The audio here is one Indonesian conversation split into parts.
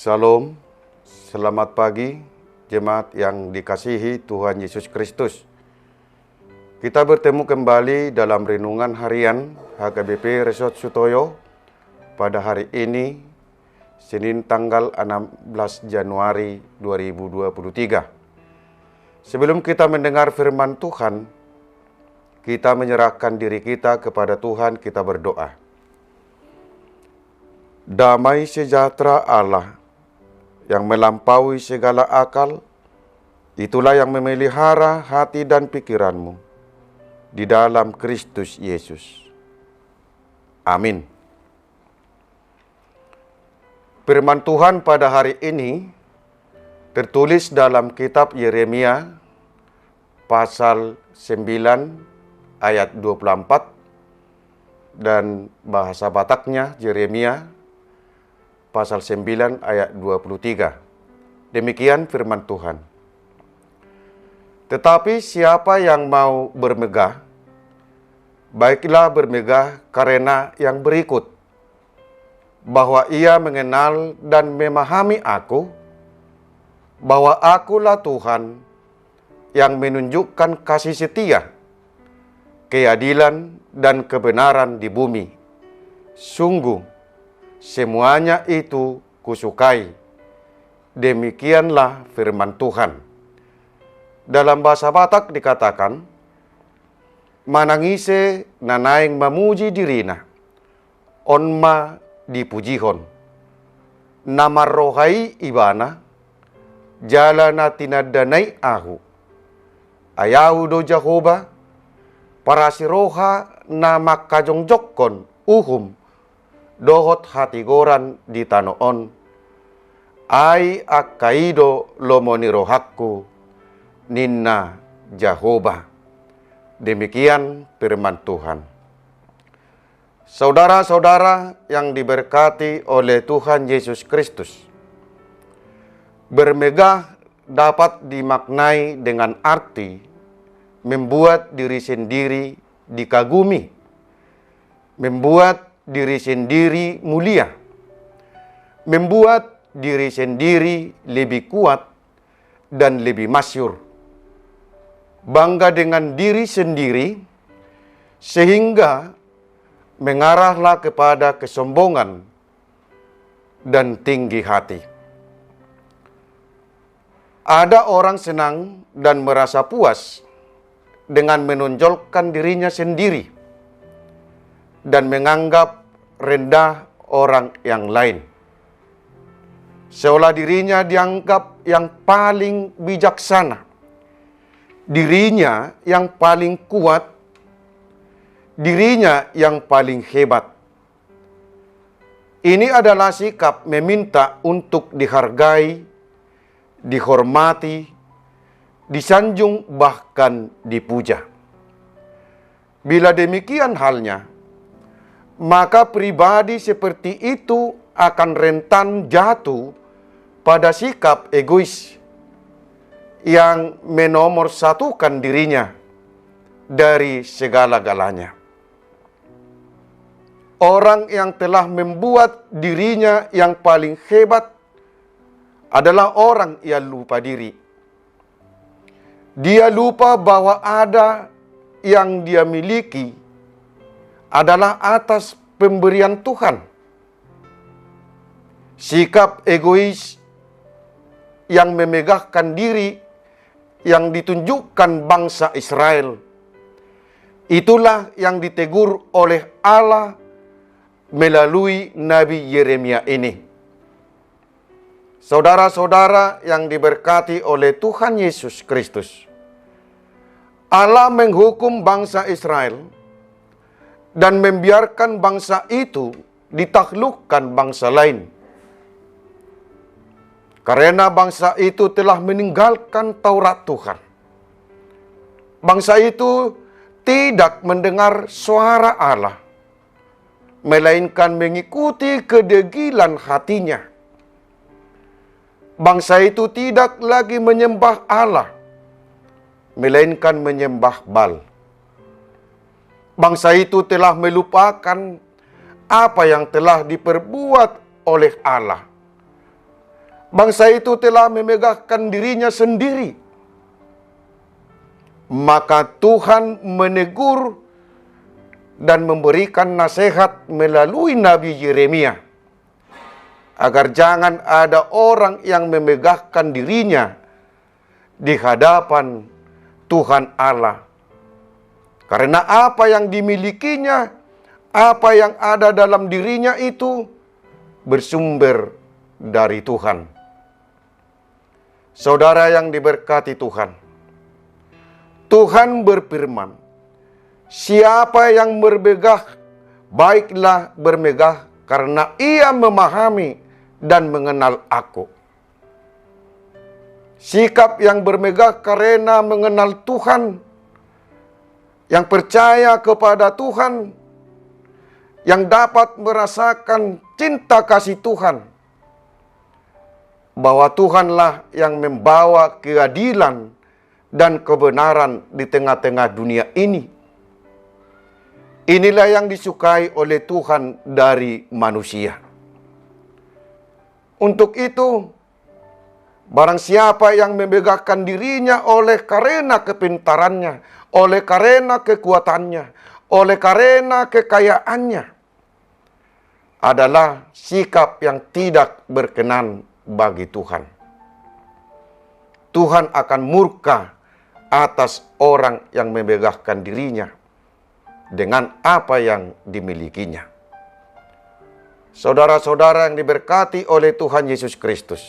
Salam, selamat pagi jemaat yang dikasihi Tuhan Yesus Kristus. Kita bertemu kembali dalam renungan harian HKBP Resort Sutoyo pada hari ini, Senin tanggal 16 Januari 2023. Sebelum kita mendengar firman Tuhan, kita menyerahkan diri kita kepada Tuhan, kita berdoa. Damai sejahtera Allah yang melampaui segala akal, itulah yang memelihara hati dan pikiranmu di dalam Kristus Yesus. Amin. Firman Tuhan pada hari ini tertulis dalam kitab Yeremia pasal 9 ayat 24 dan bahasa Bataknya Yeremia pasal 9 ayat 23. Demikian firman Tuhan. Tetapi siapa yang mau bermegah, baiklah bermegah karena yang berikut, bahwa ia mengenal dan memahami aku, bahwa akulah Tuhan yang menunjukkan kasih setia, keadilan dan kebenaran di bumi. Sungguh, semuanya itu kusukai. Demikianlah firman Tuhan. Dalam bahasa Batak dikatakan, manangise nanaing mamuji dirina, onma dipujihon. Nama rohai ibana, jalana tinadanai ahu. Ayahu do Jehovah, parasiroha nama kajongjokkon uhum, dohot hatigoran di tanoon, ai akaido lomoni rohakku, ninna Jehovah. Demikian firman Tuhan. Saudara-saudara yang diberkati oleh Tuhan Yesus Kristus, bermegah dapat dimaknai dengan arti membuat diri sendiri dikagumi, membuat diri sendiri mulia, membuat diri sendiri lebih kuat dan lebih masyhur, bangga dengan diri sendiri sehingga mengarahlah kepada kesombongan dan tinggi hati. Ada orang senang dan merasa puas dengan menonjolkan dirinya sendiri dan menganggap rendah orang yang lain, seolah dirinya dianggap yang paling bijaksana, dirinya yang paling kuat, dirinya yang paling hebat. Ini adalah sikap meminta untuk dihargai, dihormati, disanjung, bahkan dipuja. Bila demikian halnya, maka pribadi seperti itu akan rentan jatuh pada sikap egois yang menomorsatukan dirinya dari segala-galanya. Orang yang telah membuat dirinya yang paling hebat adalah orang yang lupa diri. Dia lupa bahwa ada yang dia miliki adalah atas pemberian Tuhan. Sikap egois yang memegahkan diri yang ditunjukkan bangsa Israel, itulah yang ditegur oleh Allah melalui Nabi Yeremia ini. Saudara-saudara yang diberkati oleh Tuhan Yesus Kristus, Allah menghukum bangsa Israel dan membiarkan bangsa itu ditaklukkan bangsa lain. Karena bangsa itu telah meninggalkan Taurat Tuhan. Bangsa itu tidak mendengar suara Allah, melainkan mengikuti kedegilan hatinya. Bangsa itu tidak lagi menyembah Allah, melainkan menyembah Baal. Bangsa itu telah melupakan apa yang telah diperbuat oleh Allah bangsa itu telah memegahkan dirinya sendiri. Maka Tuhan menegur dan memberikan nasihat melalui Nabi Yeremia agar jangan ada orang yang memegahkan dirinya di hadapan Tuhan Allah. Karena apa yang dimilikinya, apa yang ada dalam dirinya itu bersumber dari Tuhan. Saudara yang diberkati Tuhan, Tuhan berfirman, siapa yang bermegah, baiklah bermegah karena ia memahami dan mengenal aku. Sikap yang bermegah karena mengenal Tuhan, yang percaya kepada Tuhan, yang dapat merasakan cinta kasih Tuhan, bahwa Tuhanlah yang membawa keadilan dan kebenaran di tengah-tengah dunia ini. Inilah yang disukai oleh Tuhan dari manusia. Untuk itu, barang siapa yang memegahkan dirinya oleh karena kepintarannya, oleh karena kekuatannya, oleh karena kekayaannya, adalah sikap yang tidak berkenan bagi Tuhan. Tuhan akan murka atas orang yang memegahkan dirinya dengan apa yang dimilikinya. Saudara-saudara yang diberkati oleh Tuhan Yesus Kristus,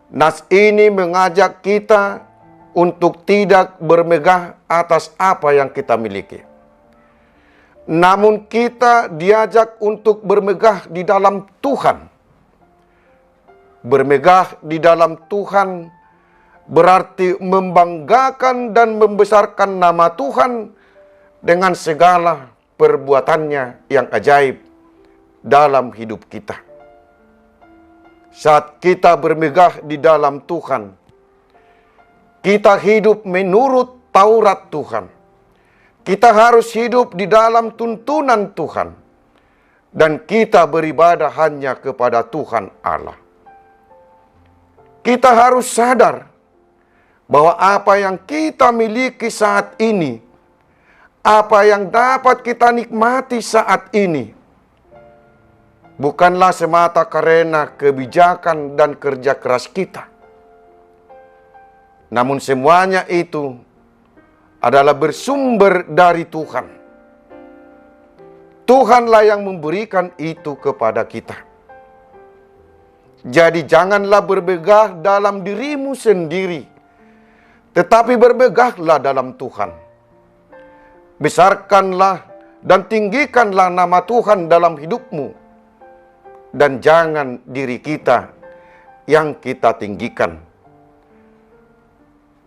nas ini mengajak kita untuk tidak bermegah atas apa yang kita miliki. Namun kita diajak untuk bermegah di dalam Tuhan. Bermegah di dalam Tuhan berarti membanggakan dan membesarkan nama Tuhan dengan segala perbuatannya yang ajaib dalam hidup kita. Saat kita bermegah di dalam Tuhan, kita hidup menurut Taurat Tuhan. Kita harus hidup di dalam tuntunan Tuhan. Dan kita beribadah hanya kepada Tuhan Allah. Kita harus sadar bahwa apa yang kita miliki saat ini, apa yang dapat kita nikmati saat ini, bukanlah semata karena kebijakan dan kerja keras kita. Namun semuanya itu adalah bersumber dari Tuhan. Tuhanlah yang memberikan itu kepada kita. Jadi janganlah bermegah dalam dirimu sendiri, tetapi bermegahlah dalam Tuhan. Besarkanlah dan tinggikanlah nama Tuhan dalam hidupmu. Dan jangan diri kita yang kita tinggikan.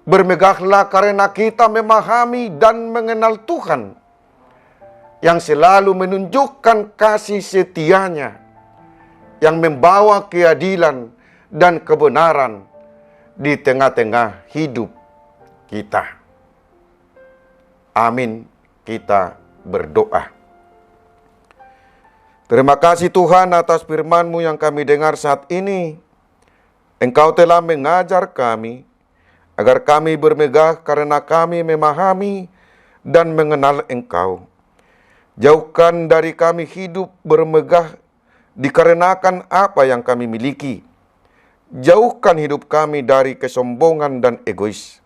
Bermegahlah karena kita memahami dan mengenal Tuhan, yang selalu menunjukkan kasih setianya, yang membawa keadilan dan kebenaran di tengah-tengah hidup kita. Amin. Kita berdoa. Terima kasih Tuhan atas firman-Mu yang kami dengar saat ini. Engkau telah mengajar kami agar kami bermegah karena kami memahami dan mengenal Engkau. Jauhkan dari kami hidup bermegah dikarenakan apa yang kami miliki. Jauhkan hidup kami dari kesombongan dan egois.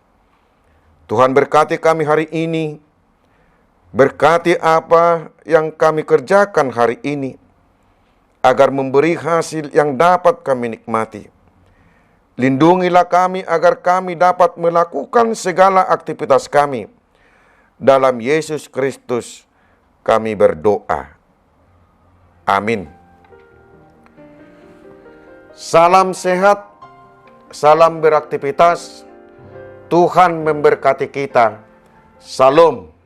Tuhan berkati kami hari ini. Berkati apa yang kami kerjakan hari ini, agar memberi hasil yang dapat kami nikmati. Lindungilah kami agar kami dapat melakukan segala aktivitas kami. Dalam Yesus Kristus kami berdoa. Amin. Salam sehat, salam beraktivitas. Tuhan memberkati kita. Salam.